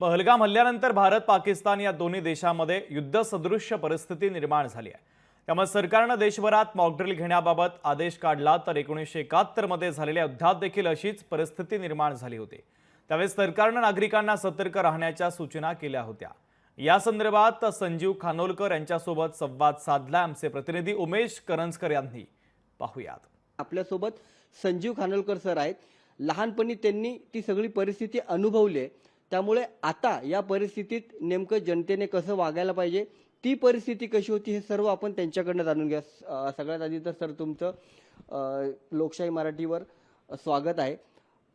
पहलगाम हल्ल्यानंतर भारत पाकिस्तान या दोन्ही देशांमध्ये युद्धसदृश्य परिस्थिती निर्माण झाली आहे। त्यामुळे सरकारने देशभरात मॉकड्रिल घेण्याबाबत आदेश काढला तर 1971 मध्ये झालेल्या युद्धात देखील अशीच परिस्थिती निर्माण झाली होती। त्यावेळी सरकारने नागरिकांना सतर्क राहण्याच्या सूचना केल्या होत्या। या संदर्भात संजीव खानोलकर यांच्यासोबत संवाद साधला आमचे प्रतिनिधी उमेश करंजकर यांनी। पाहूयात। आपल्यासोबत संजीव खानोलकर सर आहेत। लहानपणी त्यांनी ती सगळी परिस्थिती अनुभवली आहे, त्यामुळे आता या परिस्थितीत नेमकं जनतेने कसं वागायला पाहिजे, ती परिस्थिती कशी होती, हे सर्व आपण त्यांच्याकडनं जाणून घ्या। सगळ्यात आधी तर सर तुमचं लोकशाही मराठीवर स्वागत आहे।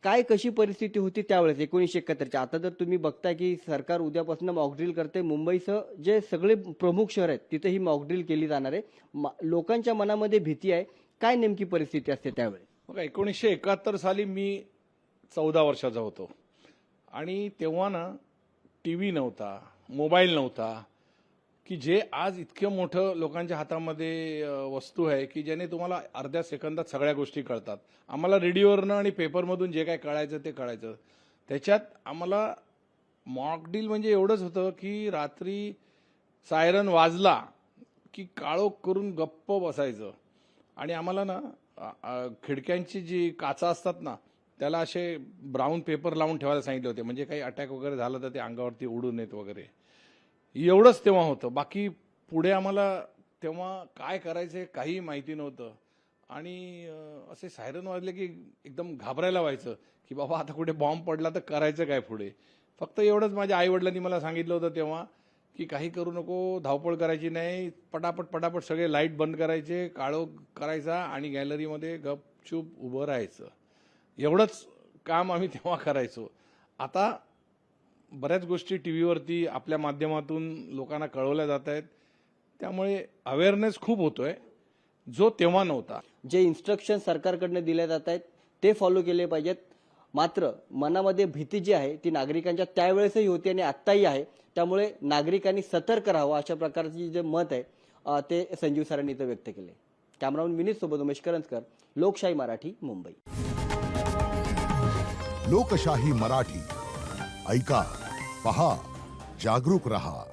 काय कशी परिस्थिती होती त्यावेळेस 1971च्या? आता तर तुम्ही बघताय की सरकार उद्यापासून मॉकड्रिल करते। मुंबईसह जे सगळे प्रमुख शहर आहेत तिथे ही मॉकड्रिल केली जाणार आहे। लोकांच्या मनामध्ये भीती आहे। काय नेमकी परिस्थिती असते त्यावेळेस? बघा, 1971 साली मी 14 वर्षाचा होतो आणि तेव्हा ना टीव्ही नव्हता, मोबाईल नव्हता, की जे आज इतकं मोठं लोकांच्या हातामध्ये वस्तू आहे की ज्याने तुम्हाला अर्ध्या सेकंदात सगळ्या गोष्टी कळतात। आम्हाला रेडिओवरनं आणि पेपरमधून जे काय कळायचं ते कळायचं। त्याच्यात आम्हाला मॉकड्रिल म्हणजे एवढंच होतं की रात्री सायरन वाजला की काळोख करून गप्प बसायचं आणि आम्हाला ना खिडक्यांची जी काचा असतात ना त्याला असे ब्राऊन पेपर लावून ठेवायला सांगितले होते, म्हणजे काही अटॅक वगैरे झाला तर ते अंगावरती उडू नयेत वगैरे। एवढंच तेव्हा होतं। बाकी पुढे आम्हाला तेव्हा काय करायचं काही माहिती नव्हतं आणि असे सायरन वाजले की एकदम घाबरायला व्हायचं की बाबा आता कुठे बॉम्ब पडला तर करायचं काय पुढे। फक्त एवढंच माझ्या आईवडिलांनी मला सांगितलं होतं तेव्हा की काही करू नको, धावपळ करायची नाही, पटापट पटापट सगळे लाईट बंद करायचे, काळोख करायचा आणि गॅलरीमध्ये गपचूप उभं राहायचं। एवढंच काम आम्ही तेव्हा करायचो। आता बऱ्याच गोष्टी टीव्हीवरती आपल्या माध्यमातून लोकांना कळवल्या जात आहेत, त्यामुळे अवेअरनेस खूप होतोय जो तेव्हा नव्हता। जे इन्स्ट्रक्शन सरकारकडनं दिले जात आहेत ते फॉलो केले पाहिजेत, मात्र मनामध्ये भीती जी आहे ती नागरिकांच्या त्यावेळेसही होती आणि आत्ताही आहे। त्यामुळे नागरिकांनी सतर्क राहावं अशा प्रकारची जे मत आहे ते संजीव सरांनी इथं व्यक्त केले। कॅमेरामन विनीत सोबत उमेश करंजकर, लोकशाही मराठी, मुंबई। लोकशाही मराठी, ऐका, पहा, जागरूक रहा।